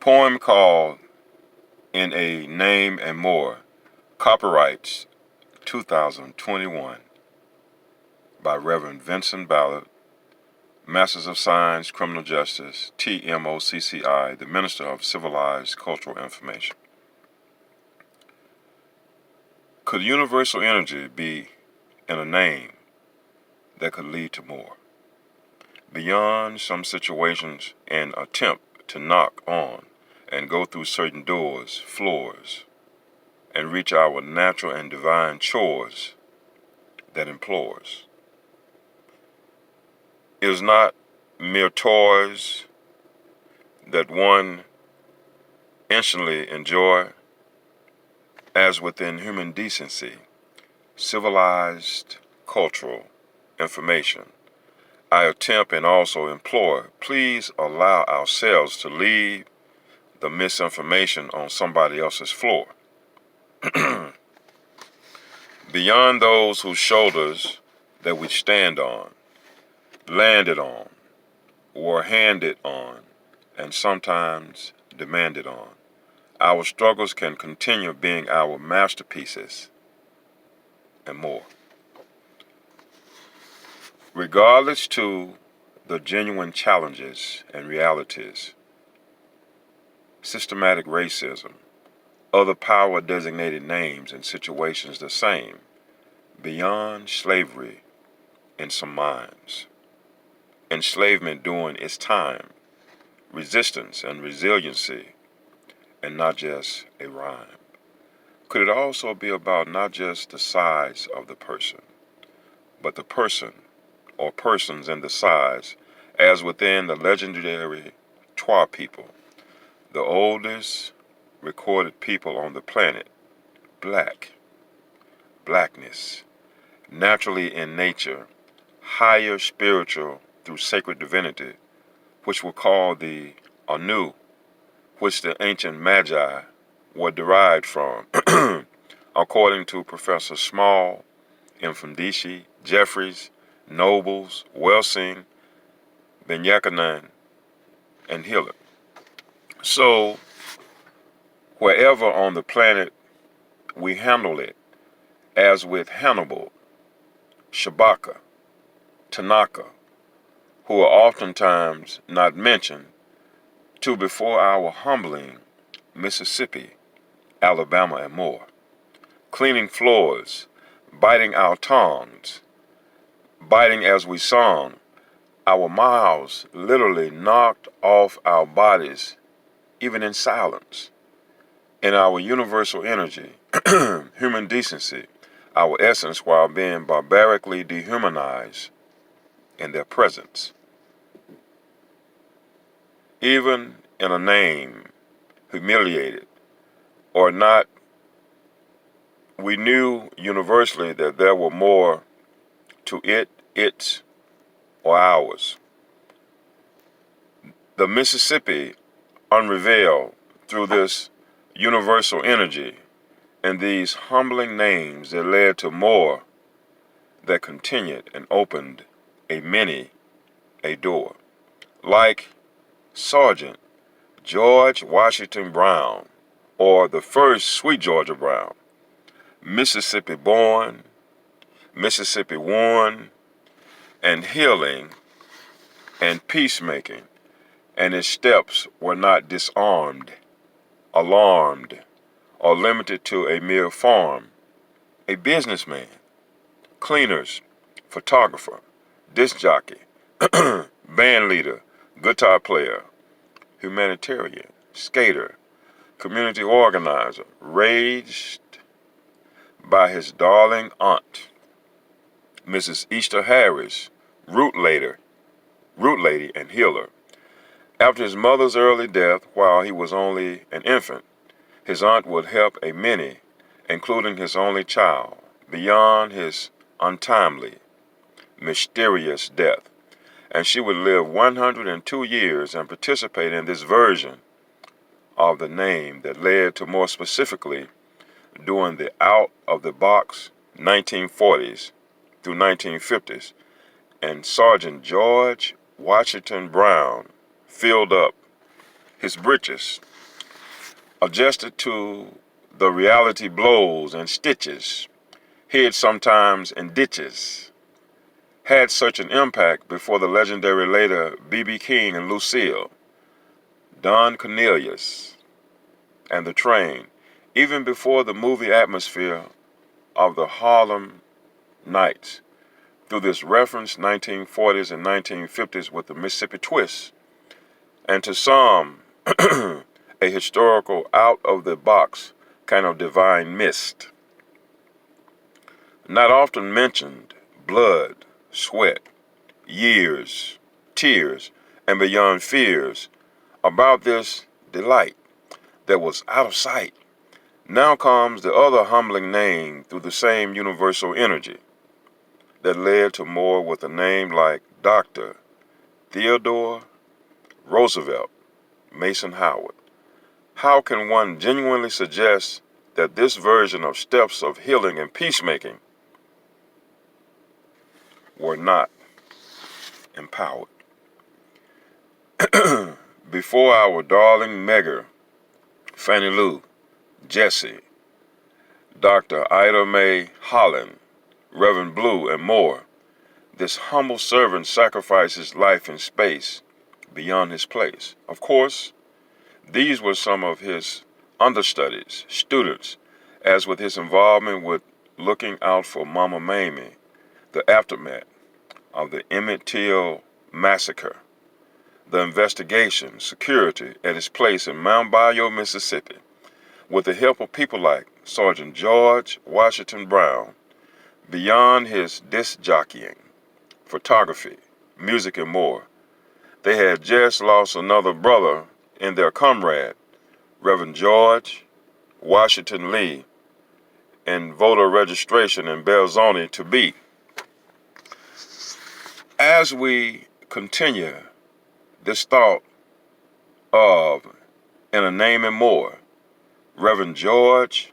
Poem called In a Name and More, copyrights 2021, by Reverend Vincent Ballard, Masters of Science, Criminal Justice, TMOCCI, the Minister of Civilized Cultural Information. Could universal energy be in a name that could lead to more? Beyond some situations, an attempt to knock on and go through certain doors, floors, and reach our natural and divine chores that implores. It is not mere toys that one instantly enjoy, as within human decency, civilized cultural information. I attempt and also implore, please allow ourselves to leave the misinformation on somebody else's floor. Beyond those whose shoulders that we stand on, landed on, were handed on, and sometimes demanded on, our struggles can continue being our masterpieces and more. Regardless to the genuine challenges and realities, systematic racism, other power-designated names and situations the same, beyond slavery in some minds, enslavement during its time, resistance and resiliency, and not just a rhyme. Could it also be about not just the size of the person, but the person or persons in the size, as within the legendary Twa people, the oldest recorded people on the planet, blackness, naturally in nature, higher spiritual through sacred divinity, which were called the Anu, which the ancient Magi were derived from, according to Professor Small, Mfundishi, Jeffries, Nobles, Welsing, Benyakanan, and Hiller. So, wherever on the planet we handle it, as with Hannibal, Shabaka, Tanaka, who are oftentimes not mentioned, to before our humbling Mississippi, Alabama, and more, cleaning floors, biting our tongues, biting as we sung, our mouths literally knocked off our bodies, even in silence. In our universal energy, human decency, our essence while being barbarically dehumanized in their presence. Even in a name, humiliated or not, we knew universally that there were more to it, its, or ours. The Mississippi unrevealed through this universal energy and these humbling names that led to more that continued and opened a door. Like Sergeant George Washington Brown, or the first Sweet Georgia Brown, Mississippi born, Mississippi won, and healing and peacemaking, and his steps were not disarmed, alarmed, or limited to a mere farm. A businessman, cleaners, photographer, disc jockey, band leader, guitar player, humanitarian, skater, community organizer, raised by his darling aunt, Mrs. Easter Harris, root lady and healer. After his mother's early death while he was only an infant, his aunt would help a many, including his only child, beyond his untimely, mysterious death, and she would live 102 years and participate in this version of the name that led to more specifically during the out-of-the-box 1940s through 1950s, and Sergeant George Washington Brown filled up his britches adjusted to the reality blows and stitches, hid sometimes in ditches, had such an impact before the legendary later B.B. King and Lucille, Don Cornelius, and The Train, even before the movie atmosphere of the Harlem Nights, through this reference 1940s and 1950s with the Mississippi twist, and to some, a historical out-of-the-box kind of divine mist. Not often mentioned, blood, sweat, years, tears, and beyond fears about this delight that was out of sight. Now comes the other humbling name through the same universal energy that led to more with a name like Dr. Theodore Roosevelt Mason Howard. How can one genuinely suggest that this version of steps of healing and peacemaking were not empowered? Before our darling Megger, Fannie Lou, Jesse, Dr. Ida Mae Holland, Reverend Blue, and more, this humble servant sacrifices life in space beyond his place. Of course, these were some of his understudies, students, as with his involvement with looking out for Mama Mamie, the aftermath of the Emmett Till massacre, the investigation, security at his place in Mount Bayou, Mississippi, with the help of people like Sergeant George Washington Brown, beyond his disc jockeying, photography, music, and more. They had just lost another brother in their comrade, Reverend George Washington Lee, in voter registration in Belzoni to be. As we continue this thought of, in a name and more, Reverend George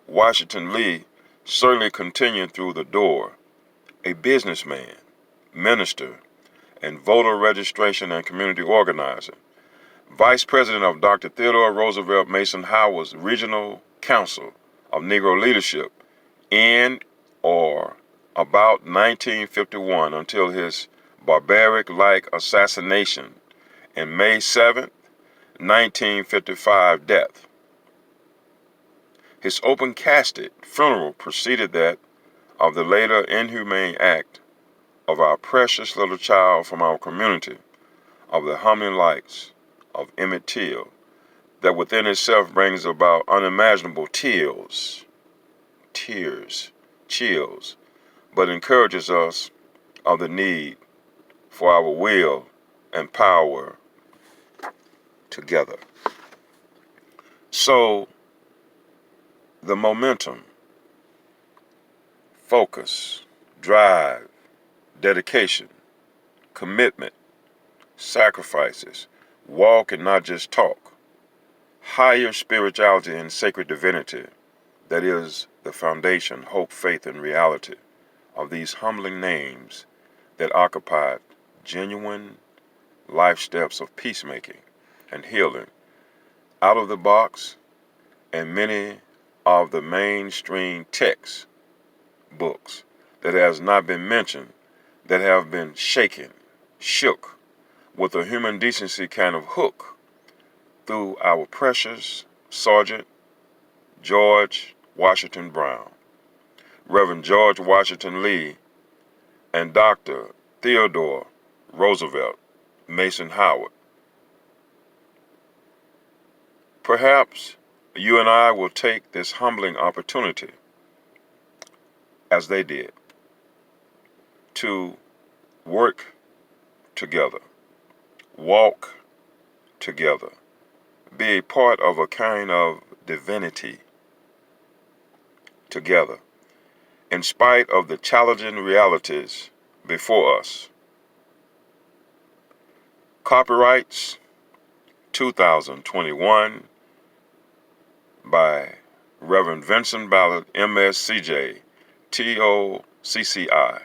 Washington Lee certainly continued through the door, a businessman, minister, and voter registration and community organizer, Vice President of Dr. Theodore Roosevelt Mason Howard's Regional Council of Negro Leadership in or about 1951 until his barbaric-like assassination in May 7, 1955 death. His open-casket funeral preceded that of the later inhumane act of our precious little child from our community, of the humming lights of Emmett Till, that within itself brings about unimaginable chills, but encourages us of the need for our will and power together. So, the momentum, focus, drive, dedication, commitment, sacrifices, walk and not just talk, higher spirituality and sacred divinity, that is the foundation, hope, faith, and reality of these humbling names that occupied genuine life steps of peacemaking and healing, out of the box, and many of the mainstream text books that has not been mentioned, that have been shook with a human decency kind of hook through our precious Sergeant George Washington Brown, Reverend George Washington Lee, and Dr. Theodore Roosevelt Mason Howard. Perhaps you and I will take this humbling opportunity, as they did, to work together, walk together, be a part of a kind of divinity together, in spite of the challenging realities before us. Copyrights 2021 by Reverend Vincent Ballard, MSCJ, TOCCI.